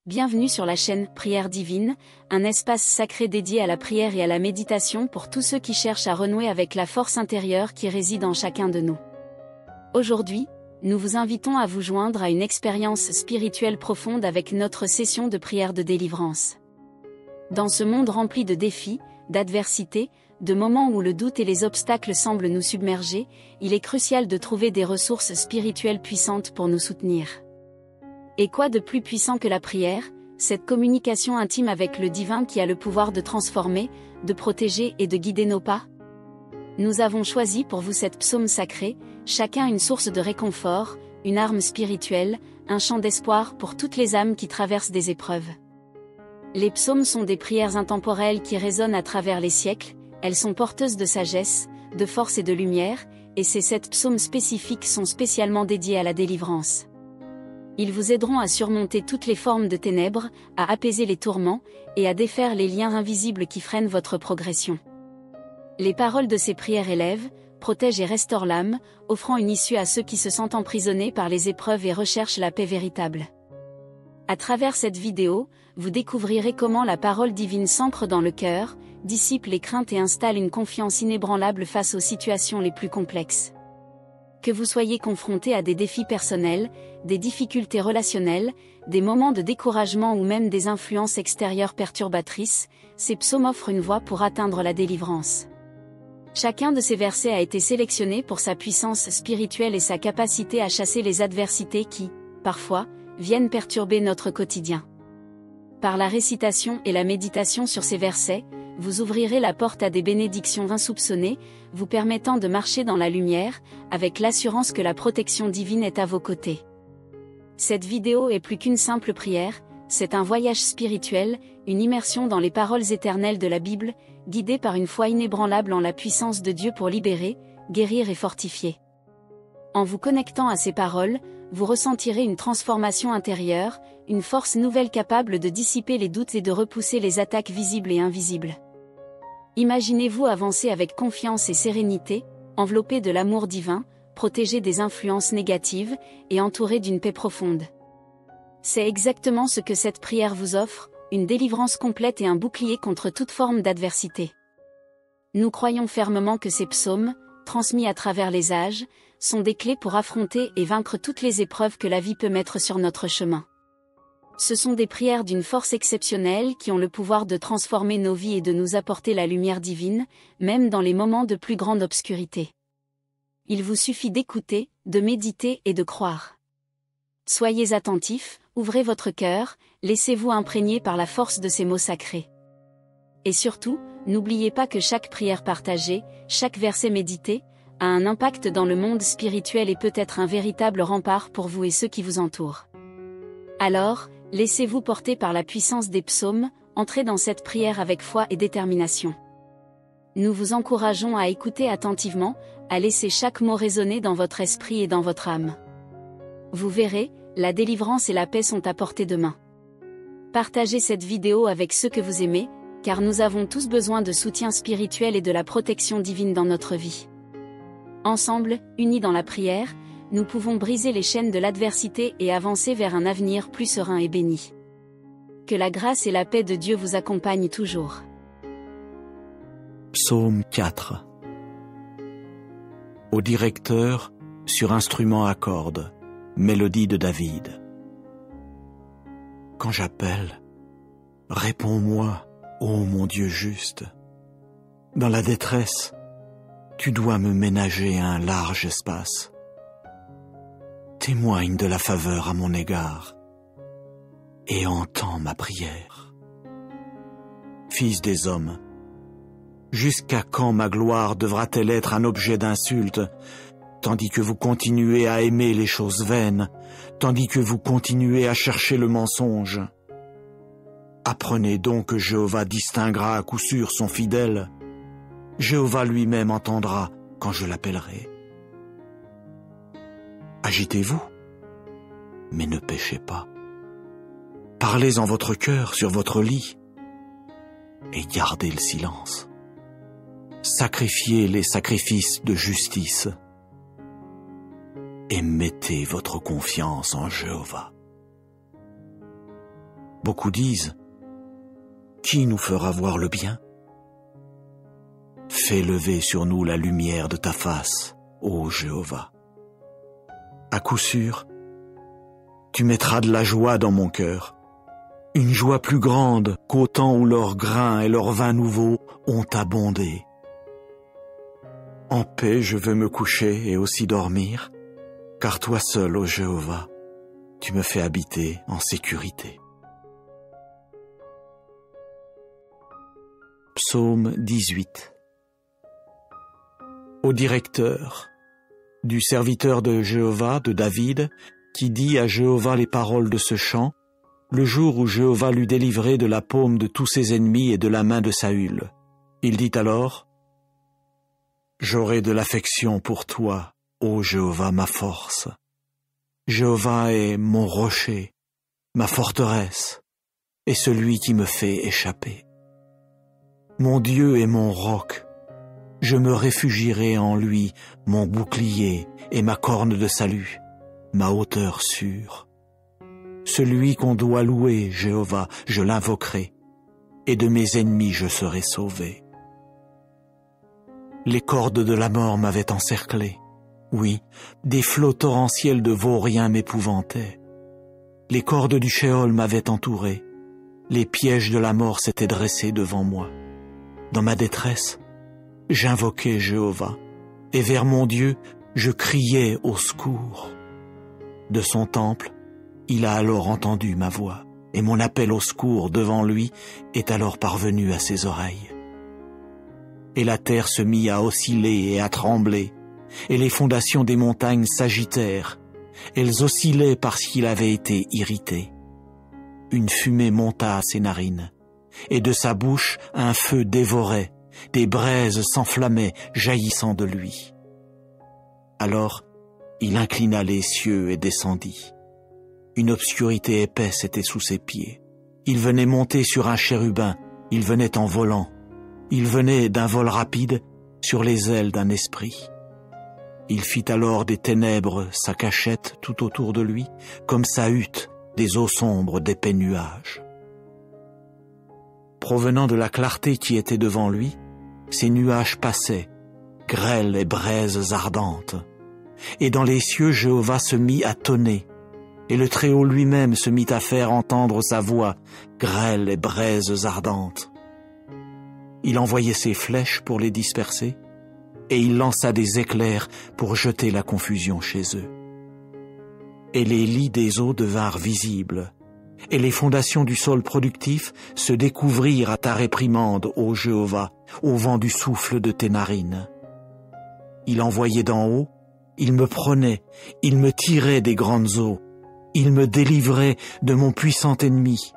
Bienvenue sur la chaîne Prière Divine, un espace sacré dédié à la prière et à la méditation pour tous ceux qui cherchent à renouer avec la force intérieure qui réside en chacun de nous. Aujourd'hui, nous vous invitons à vous joindre à une expérience spirituelle profonde avec notre session de prière de délivrance. Dans ce monde rempli de défis, d'adversités, de moments où le doute et les obstacles semblent nous submerger, il est crucial de trouver des ressources spirituelles puissantes pour nous soutenir. Et quoi de plus puissant que la prière, cette communication intime avec le divin qui a le pouvoir de transformer, de protéger et de guider nos pas? Nous avons choisi pour vous cette psaume sacrée, chacun une source de réconfort, une arme spirituelle, un chant d'espoir pour toutes les âmes qui traversent des épreuves. Les psaumes sont des prières intemporelles qui résonnent à travers les siècles, elles sont porteuses de sagesse, de force et de lumière, et ces 7 psaumes spécifiques sont spécialement dédiés à la délivrance. Ils vous aideront à surmonter toutes les formes de ténèbres, à apaiser les tourments, et à défaire les liens invisibles qui freinent votre progression. Les paroles de ces prières élèvent, protègent et restaurent l'âme, offrant une issue à ceux qui se sentent emprisonnés par les épreuves et recherchent la paix véritable. À travers cette vidéo, vous découvrirez comment la parole divine s'ancre dans le cœur, dissipe les craintes et installe une confiance inébranlable face aux situations les plus complexes. Que vous soyez confronté à des défis personnels, des difficultés relationnelles, des moments de découragement ou même des influences extérieures perturbatrices, ces psaumes offrent une voie pour atteindre la délivrance. Chacun de ces versets a été sélectionné pour sa puissance spirituelle et sa capacité à chasser les adversités qui, parfois, viennent perturber notre quotidien. Par la récitation et la méditation sur ces versets, vous ouvrirez la porte à des bénédictions insoupçonnées, vous permettant de marcher dans la lumière, avec l'assurance que la protection divine est à vos côtés. Cette vidéo est plus qu'une simple prière, c'est un voyage spirituel, une immersion dans les paroles éternelles de la Bible, guidée par une foi inébranlable en la puissance de Dieu pour libérer, guérir et fortifier. En vous connectant à ces paroles, vous ressentirez une transformation intérieure, une force nouvelle capable de dissiper les doutes et de repousser les attaques visibles et invisibles. Imaginez-vous avancer avec confiance et sérénité, enveloppé de l'amour divin, protégé des influences négatives, et entouré d'une paix profonde. C'est exactement ce que cette prière vous offre, une délivrance complète et un bouclier contre toute forme d'adversité. Nous croyons fermement que ces psaumes, transmis à travers les âges, sont des clés pour affronter et vaincre toutes les épreuves que la vie peut mettre sur notre chemin. Ce sont des prières d'une force exceptionnelle qui ont le pouvoir de transformer nos vies et de nous apporter la lumière divine, même dans les moments de plus grande obscurité. Il vous suffit d'écouter, de méditer et de croire. Soyez attentifs, ouvrez votre cœur, laissez-vous imprégner par la force de ces mots sacrés. Et surtout, n'oubliez pas que chaque prière partagée, chaque verset médité, a un impact dans le monde spirituel et peut être un véritable rempart pour vous et ceux qui vous entourent. Alors, laissez-vous porter par la puissance des psaumes, entrez dans cette prière avec foi et détermination. Nous vous encourageons à écouter attentivement, à laisser chaque mot résonner dans votre esprit et dans votre âme. Vous verrez, la délivrance et la paix sont à portée de main. Partagez cette vidéo avec ceux que vous aimez, car nous avons tous besoin de soutien spirituel et de la protection divine dans notre vie. Ensemble, unis dans la prière, nous pouvons briser les chaînes de l'adversité et avancer vers un avenir plus serein et béni. Que la grâce et la paix de Dieu vous accompagnent toujours. Psaume 4. Au directeur, sur instrument à cordes, mélodie de David. Quand j'appelle, réponds-moi, ô mon Dieu juste. Dans la détresse, tu dois me ménager un large espace. Témoigne de la faveur à mon égard et entends ma prière. Fils des hommes, jusqu'à quand ma gloire devra-t-elle être un objet d'insulte, tandis que vous continuez à aimer les choses vaines, tandis que vous continuez à chercher le mensonge? Apprenez donc que Jéhovah distinguera à coup sûr son fidèle. Jéhovah lui-même entendra quand je l'appellerai. Agitez-vous, mais ne péchez pas. Parlez en votre cœur sur votre lit et gardez le silence. Sacrifiez les sacrifices de justice et mettez votre confiance en Jéhovah. Beaucoup disent, qui nous fera voir le bien? Fais lever sur nous la lumière de ta face, ô Jéhovah. À coup sûr, tu mettras de la joie dans mon cœur, une joie plus grande qu'au temps où leurs grains et leurs vins nouveaux ont abondé. En paix je veux me coucher et aussi dormir, car toi seul, ô Jéhovah, tu me fais habiter en sécurité. Psaume 18. Au directeur, du serviteur de Jéhovah, de David, qui dit à Jéhovah les paroles de ce chant, le jour où Jéhovah l'eut délivré de la paume de tous ses ennemis et de la main de Saül. Il dit alors, « J'aurai de l'affection pour toi, ô Jéhovah, ma force. Jéhovah est mon rocher, ma forteresse, et celui qui me fait échapper. Mon Dieu est mon roc, je me réfugierai en lui, mon bouclier et ma corne de salut, ma hauteur sûre. Celui qu'on doit louer, Jéhovah, je l'invoquerai, et de mes ennemis je serai sauvé. Les cordes de la mort m'avaient encerclé. Oui, des flots torrentiels de vauriens m'épouvantaient. Les cordes du Sheol m'avaient entouré. Les pièges de la mort s'étaient dressés devant moi. Dans ma détresse, j'invoquais Jéhovah, et vers mon Dieu, je criais au secours. De son temple, il a alors entendu ma voix, et mon appel au secours devant lui est alors parvenu à ses oreilles. Et la terre se mit à osciller et à trembler, et les fondations des montagnes s'agitèrent. Elles oscillaient parce qu'il avait été irrité. Une fumée monta à ses narines, et de sa bouche un feu dévorait, des braises s'enflammaient jaillissant de lui. Alors il inclina les cieux et descendit. Une obscurité épaisse était sous ses pieds. Il venait monter sur un chérubin, il venait en volant. Il venait d'un vol rapide sur les ailes d'un esprit. Il fit alors des ténèbres sa cachette tout autour de lui, comme sa hutte des eaux sombres d'épais nuages. Provenant de la clarté qui était devant lui, ces nuages passaient, grêles et braises ardentes. Et dans les cieux, Jéhovah se mit à tonner, et le Très-Haut lui-même se mit à faire entendre sa voix, grêle et braises ardentes. Il envoyait ses flèches pour les disperser, et il lança des éclairs pour jeter la confusion chez eux. Et les lits des eaux devinrent visibles, et les fondations du sol productif se découvrirent à ta réprimande, ô Jéhovah, au vent du souffle de tes narines. Il envoyait d'en haut, il me prenait, il me tirait des grandes eaux, il me délivrait de mon puissant ennemi,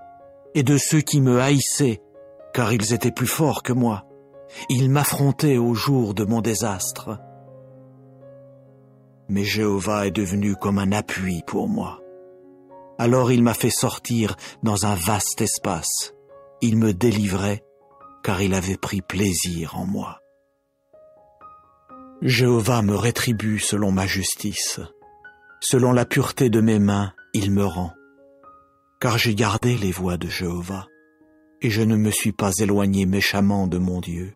et de ceux qui me haïssaient, car ils étaient plus forts que moi. Il m'affrontait au jour de mon désastre. Mais Jéhovah est devenu comme un appui pour moi. Alors il m'a fait sortir dans un vaste espace. Il me délivrait, car il avait pris plaisir en moi. Jéhovah me rétribue selon ma justice. Selon la pureté de mes mains, il me rend. Car j'ai gardé les voies de Jéhovah, et je ne me suis pas éloigné méchamment de mon Dieu.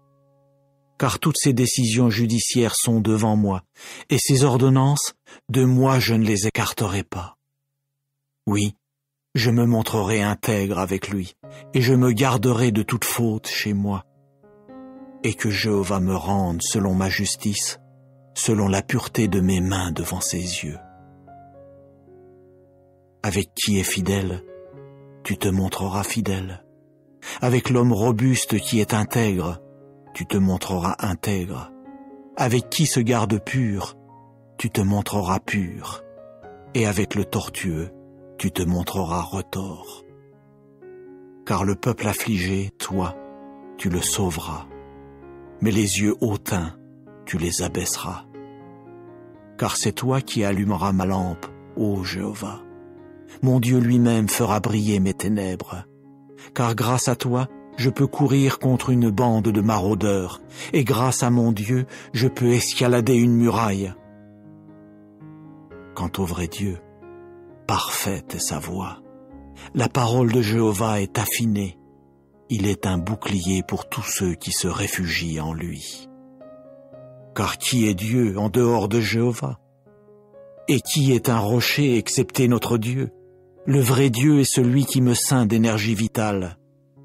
Car toutes ses décisions judiciaires sont devant moi, et ses ordonnances, de moi je ne les écarterai pas. Oui, je me montrerai intègre avec lui, et je me garderai de toute faute chez moi. Et que Jéhovah me rende selon ma justice, selon la pureté de mes mains devant ses yeux. Avec qui est fidèle, tu te montreras fidèle. Avec l'homme robuste qui est intègre, tu te montreras intègre. Avec qui se garde pur, tu te montreras pur. Et avec le tortueux, tu te montreras retors. Car le peuple affligé, toi, tu le sauveras. Mais les yeux hautains, tu les abaisseras. Car c'est toi qui allumeras ma lampe, ô Jéhovah. Mon Dieu lui-même fera briller mes ténèbres. Car grâce à toi, je peux courir contre une bande de maraudeurs, et grâce à mon Dieu, je peux escalader une muraille. Quant au vrai Dieu, parfaite est sa voie. La parole de Jéhovah est affinée. Il est un bouclier pour tous ceux qui se réfugient en lui. Car qui est Dieu en dehors de Jéhovah? Et qui est un rocher excepté notre Dieu? Le vrai Dieu est celui qui me ceint d'énergie vitale,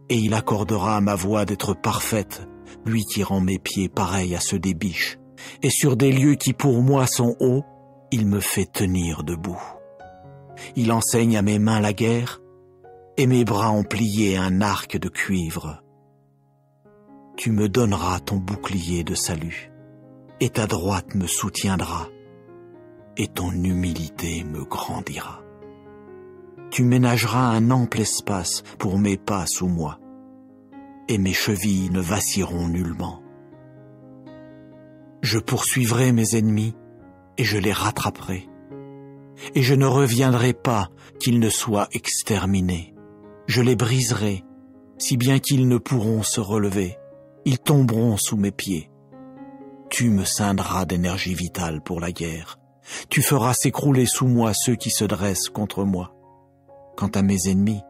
et il accordera à ma voix d'être parfaite, lui qui rend mes pieds pareils à ceux des biches, et sur des lieux qui pour moi sont hauts, il me fait tenir debout. Il enseigne à mes mains la guerre, et mes bras ont plié un arc de cuivre. Tu me donneras ton bouclier de salut, et ta droite me soutiendra, et ton humilité me grandira. Tu ménageras un ample espace pour mes pas sous moi, et mes chevilles ne vacilleront nullement. Je poursuivrai mes ennemis, et je les rattraperai, et je ne reviendrai pas qu'ils ne soient exterminés. Je les briserai, si bien qu'ils ne pourront se relever, ils tomberont sous mes pieds. Tu me ceindras d'énergie vitale pour la guerre, tu feras s'écrouler sous moi ceux qui se dressent contre moi. Quant à mes ennemis,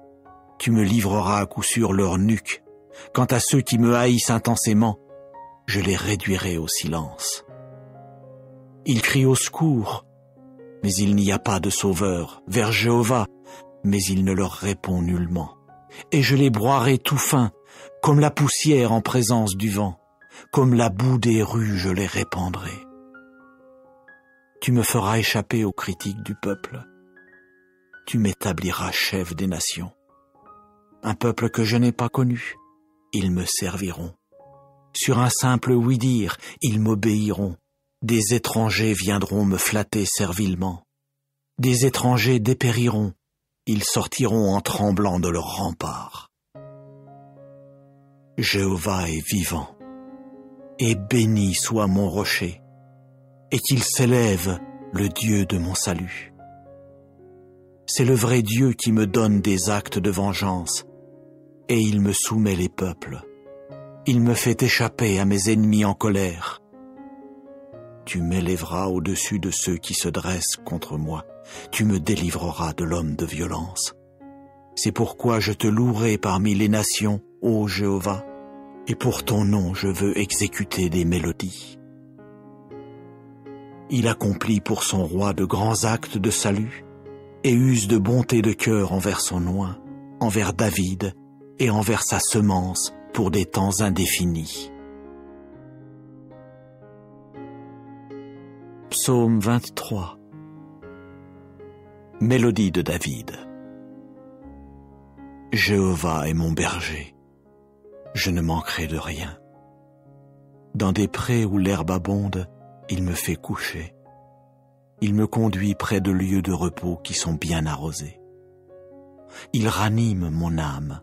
tu me livreras à coup sûr leur nuque. Quant à ceux qui me haïssent intensément, je les réduirai au silence. Ils crient au secours, mais il n'y a pas de sauveur, vers Jéhovah, mais il ne leur répond nullement. Et je les broierai tout fins, comme la poussière en présence du vent, comme la boue des rues je les répandrai. Tu me feras échapper aux critiques du peuple. Tu m'établiras chef des nations. Un peuple que je n'ai pas connu, ils me serviront. Sur un simple oui-dire, ils m'obéiront. Des étrangers viendront me flatter servilement. Des étrangers dépériront. Ils sortiront en tremblant de leurs remparts. Jéhovah est vivant, et béni soit mon rocher, et qu'il s'élève le Dieu de mon salut. C'est le vrai Dieu qui me donne des actes de vengeance, et il me soumet les peuples. Il me fait échapper à mes ennemis en colère. Tu m'élèveras au-dessus de ceux qui se dressent contre moi. Tu me délivreras de l'homme de violence. C'est pourquoi je te louerai parmi les nations, ô Jéhovah, et pour ton nom je veux exécuter des mélodies. Il accomplit pour son roi de grands actes de salut, et use de bonté de cœur envers son oint, envers David et envers sa semence pour des temps indéfinis. Psaume 23. Mélodie de David. Jéhovah est mon berger, je ne manquerai de rien. Dans des prés où l'herbe abonde, il me fait coucher. Il me conduit près de lieux de repos qui sont bien arrosés. Il ranime mon âme.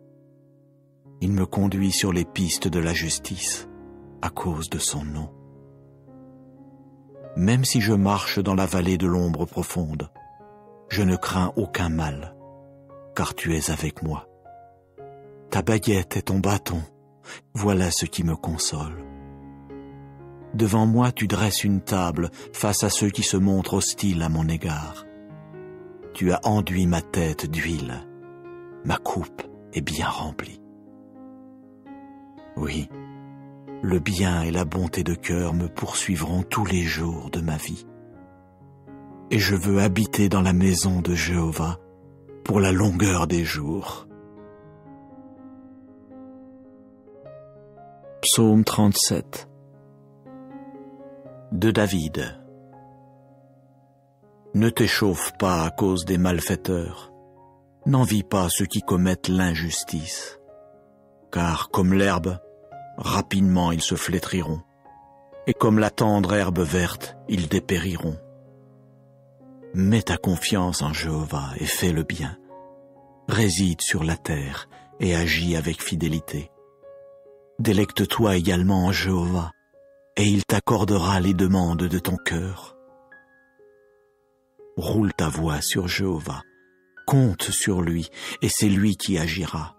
Il me conduit sur les pistes de la justice, à cause de son nom. Même si je marche dans la vallée de l'ombre profonde, je ne crains aucun mal, car tu es avec moi. Ta baguette et ton bâton, voilà ce qui me console. Devant moi, tu dresses une table face à ceux qui se montrent hostiles à mon égard. Tu as enduit ma tête d'huile. Ma coupe est bien remplie. Oui, le bien et la bonté de cœur me poursuivront tous les jours de ma vie. Et je veux habiter dans la maison de Jéhovah pour la longueur des jours. Psaume 37. De David. Ne t'échauffe pas à cause des malfaiteurs, n'envie pas ceux qui commettent l'injustice, car comme l'herbe, rapidement ils se flétriront, et comme la tendre herbe verte, ils dépériront. Mets ta confiance en Jéhovah et fais le bien, réside sur la terre et agis avec fidélité. Délecte-toi également en Jéhovah, et il t'accordera les demandes de ton cœur. Roule ta voix sur Jéhovah, compte sur lui, et c'est lui qui agira.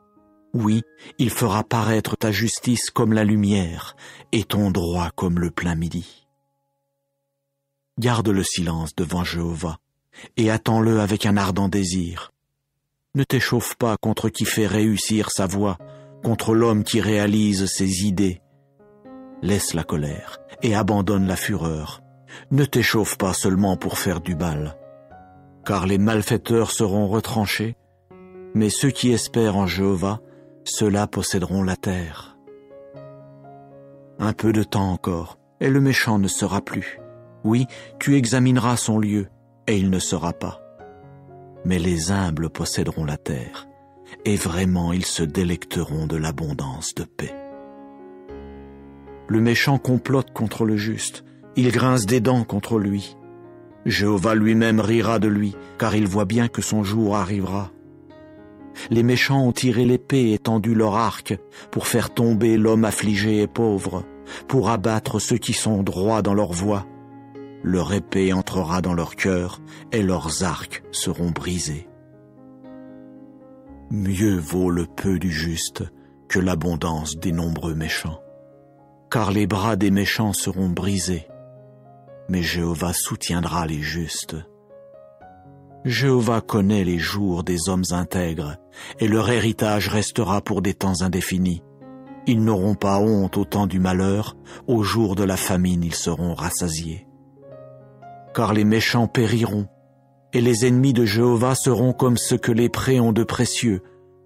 Oui, il fera paraître ta justice comme la lumière, et ton droit comme le plein midi. Garde le silence devant Jéhovah, et attends-le avec un ardent désir. Ne t'échauffe pas contre qui fait réussir sa voie, contre l'homme qui réalise ses idées. Laisse la colère et abandonne la fureur. Ne t'échauffe pas seulement pour faire du mal, car les malfaiteurs seront retranchés, mais ceux qui espèrent en Jéhovah, ceux-là posséderont la terre. Un peu de temps encore, et le méchant ne sera plus. Oui, tu examineras son lieu, et il ne sera pas. Mais les humbles posséderont la terre, et vraiment ils se délecteront de l'abondance de paix. Le méchant complote contre le juste, il grince des dents contre lui. Jéhovah lui-même rira de lui, car il voit bien que son jour arrivera. Les méchants ont tiré l'épée et tendu leur arc pour faire tomber l'homme affligé et pauvre, pour abattre ceux qui sont droits dans leur voie. Leur épée entrera dans leur cœur et leurs arcs seront brisés. Mieux vaut le peu du juste que l'abondance des nombreux méchants, car les bras des méchants seront brisés, mais Jéhovah soutiendra les justes. Jéhovah connaît les jours des hommes intègres, et leur héritage restera pour des temps indéfinis. Ils n'auront pas honte au temps du malheur, au jour de la famine ils seront rassasiés. Car les méchants périront, et les ennemis de Jéhovah seront comme ce que les prés ont de précieux.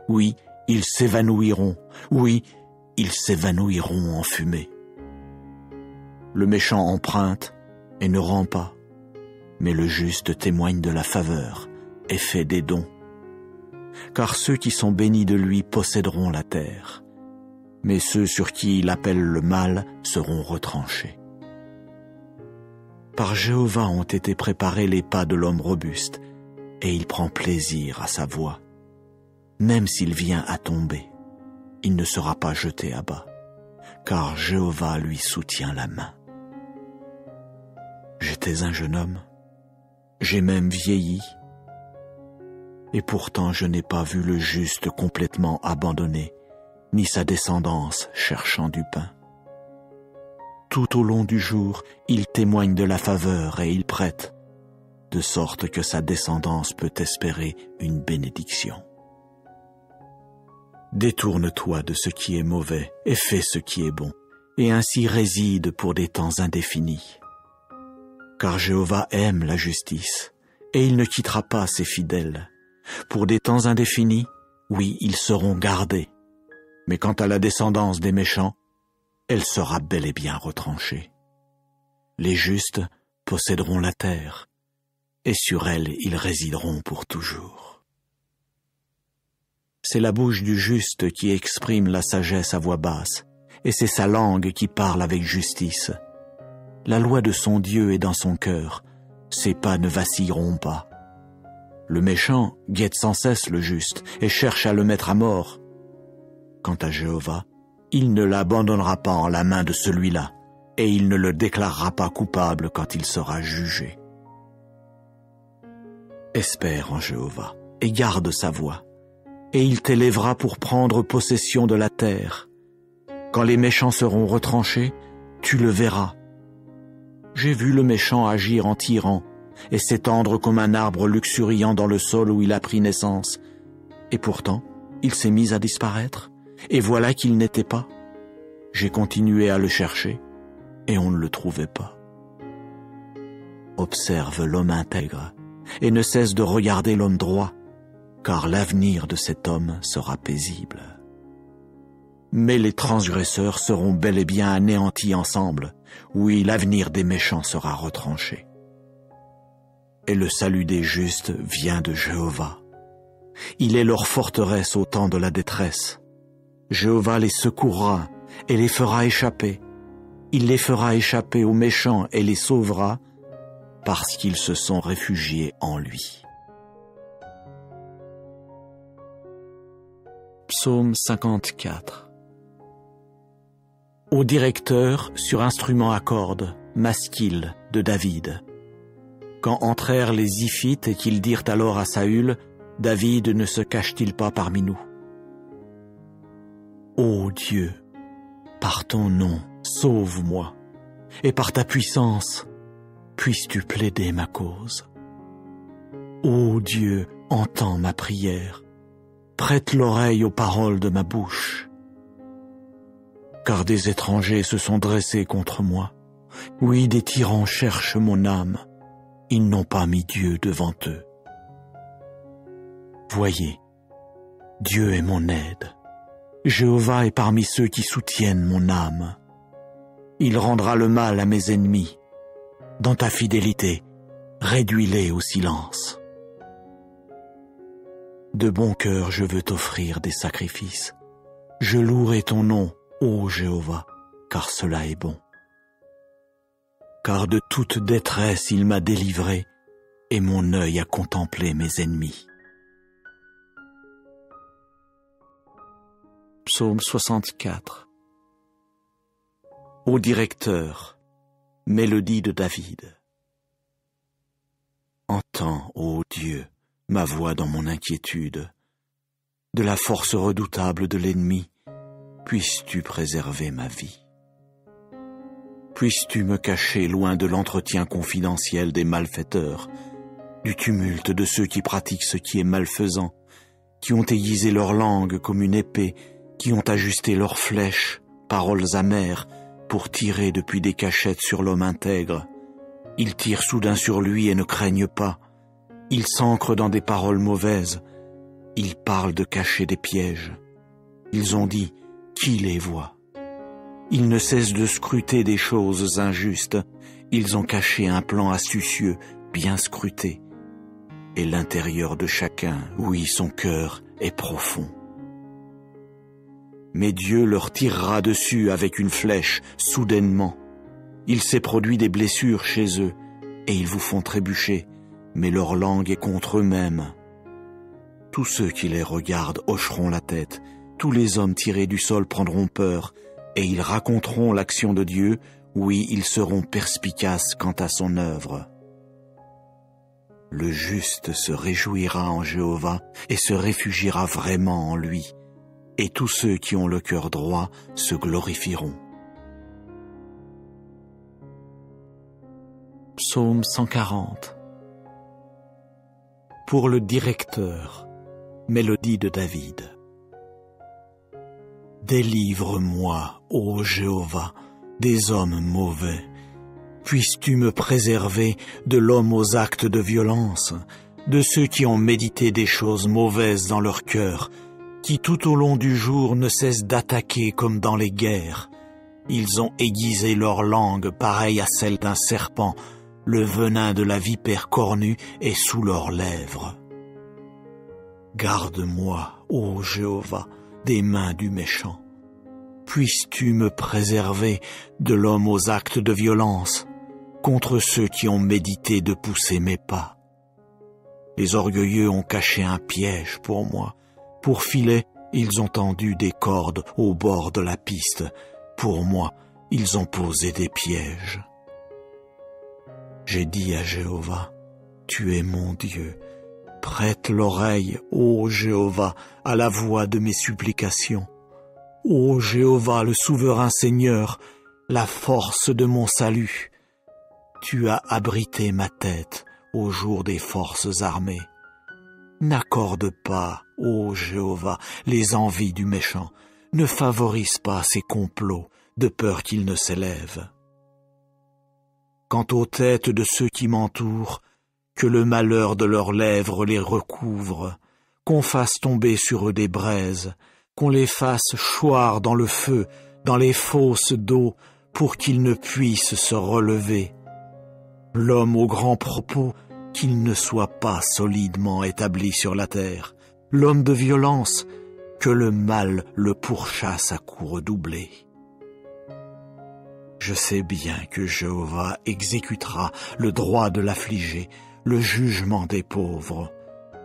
Oui, ils s'évanouiront, oui, ils s'évanouiront en fumée. Le méchant emprunte et ne rend pas, mais le juste témoigne de la faveur et fait des dons. Car ceux qui sont bénis de lui posséderont la terre, mais ceux sur qui il appelle le mal seront retranchés. Par Jéhovah ont été préparés les pas de l'homme robuste, et il prend plaisir à sa voie. Même s'il vient à tomber, il ne sera pas jeté à bas, car Jéhovah lui soutient la main. J'étais un jeune homme, j'ai même vieilli, et pourtant je n'ai pas vu le juste complètement abandonné, ni sa descendance cherchant du pain. Tout au long du jour, il témoigne de la faveur et il prête, de sorte que sa descendance peut espérer une bénédiction. Détourne-toi de ce qui est mauvais et fais ce qui est bon, et ainsi réside pour des temps indéfinis. Car Jéhovah aime la justice, et il ne quittera pas ses fidèles. Pour des temps indéfinis, oui, ils seront gardés, mais quant à la descendance des méchants, elle sera bel et bien retranchée. Les justes posséderont la terre, et sur elle ils résideront pour toujours. C'est la bouche du juste qui exprime la sagesse à voix basse, et c'est sa langue qui parle avec justice. La loi de son Dieu est dans son cœur, ses pas ne vacilleront pas. Le méchant guette sans cesse le juste et cherche à le mettre à mort. Quant à Jéhovah, il ne l'abandonnera pas en la main de celui-là, et il ne le déclarera pas coupable quand il sera jugé. Espère en Jéhovah, et garde sa voie, et il t'élèvera pour prendre possession de la terre. Quand les méchants seront retranchés, tu le verras. J'ai vu le méchant agir en tyran, et s'étendre comme un arbre luxuriant dans le sol où il a pris naissance. Et pourtant, il s'est mis à disparaître, et voilà qu'il n'était pas. J'ai continué à le chercher, et on ne le trouvait pas. Observe l'homme intègre, et ne cesse de regarder l'homme droit, car l'avenir de cet homme sera paisible. Mais les transgresseurs seront bel et bien anéantis ensemble, oui, l'avenir des méchants sera retranché. Et le salut des justes vient de Jéhovah. Il est leur forteresse au temps de la détresse. Jéhovah les secourra et les fera échapper. Il les fera échapper aux méchants et les sauvera parce qu'ils se sont réfugiés en lui. Psaume 54. Au directeur sur instrument à cordes, Masquil de David. Quand entrèrent les Ziphites et qu'ils dirent alors à Saül, David ne se cache-t-il pas parmi nous? Ô Dieu, par ton nom, sauve-moi, et par ta puissance, puisses-tu plaider ma cause. Ô Dieu, entends ma prière, prête l'oreille aux paroles de ma bouche. Car des étrangers se sont dressés contre moi. Oui, des tyrans cherchent mon âme. Ils n'ont pas mis Dieu devant eux. Voyez, Dieu est mon aide. Jéhovah est parmi ceux qui soutiennent mon âme. Il rendra le mal à mes ennemis. Dans ta fidélité, réduis-les au silence. De bon cœur, je veux t'offrir des sacrifices. Je louerai ton nom, ô Jéhovah, car cela est bon. Car de toute détresse il m'a délivré, et mon œil a contemplé mes ennemis. Psaume 64. Ô directeur, mélodie de David. Entends, ô Dieu, ma voix dans mon inquiétude. De la force redoutable de l'ennemi, puisses-tu préserver ma vie. Puisses-tu me cacher loin de l'entretien confidentiel des malfaiteurs, du tumulte de ceux qui pratiquent ce qui est malfaisant, qui ont aiguisé leur langue comme une épée, qui ont ajusté leurs flèches, paroles amères, pour tirer depuis des cachettes sur l'homme intègre. Ils tirent soudain sur lui et ne craignent pas. Ils s'ancrent dans des paroles mauvaises. Ils parlent de cacher des pièges. Ils ont dit, qui les voit? Ils ne cessent de scruter des choses injustes. Ils ont caché un plan astucieux, bien scruté. Et l'intérieur de chacun, oui, son cœur est profond. Mais Dieu leur tirera dessus avec une flèche, soudainement. Il s'est produit des blessures chez eux, et ils vous font trébucher, mais leur langue est contre eux-mêmes. Tous ceux qui les regardent hocheront la tête, tous les hommes tirés du sol prendront peur, et ils raconteront l'action de Dieu, oui, ils seront perspicaces quant à son œuvre. Le juste se réjouira en Jéhovah et se réfugiera vraiment en lui, et tous ceux qui ont le cœur droit se glorifieront. Psaume 140. Pour le directeur, mélodie de David. Délivre-moi, ô Jéhovah, des hommes mauvais. Puisses-tu me préserver de l'homme aux actes de violence, de ceux qui ont médité des choses mauvaises dans leur cœur, qui tout au long du jour ne cessent d'attaquer comme dans les guerres. Ils ont aiguisé leur langue pareille à celle d'un serpent, le venin de la vipère cornue est sous leurs lèvres. Garde-moi, ô Jéhovah, des mains du méchant. Puisses-tu me préserver de l'homme aux actes de violence, contre ceux qui ont médité de pousser mes pas. Les orgueilleux ont caché un piège pour moi. Pour filet, ils ont tendu des cordes au bord de la piste. Pour moi, ils ont posé des pièges. J'ai dit à Jéhovah, tu es mon Dieu. Prête l'oreille, ô Jéhovah, à la voix de mes supplications. Ô Jéhovah, le souverain Seigneur, la force de mon salut. Tu as abrité ma tête au jour des forces armées. N'accorde pas, ô Jéhovah, les envies du méchant. Ne favorise pas ses complots, de peur qu'ils ne s'élèvent. Quant aux têtes de ceux qui m'entourent, que le malheur de leurs lèvres les recouvre, qu'on fasse tomber sur eux des braises, qu'on les fasse choir dans le feu, dans les fosses d'eau, pour qu'ils ne puissent se relever. L'homme au grand propos, qu'il ne soit pas solidement établi sur la terre. L'homme de violence, que le mal le pourchasse à coups redoublés. Je sais bien que Jéhovah exécutera le droit de l'affligé, le jugement des pauvres.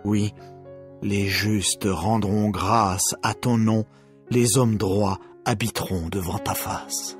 Oui, les justes rendront grâce à ton nom, les hommes droits habiteront devant ta face.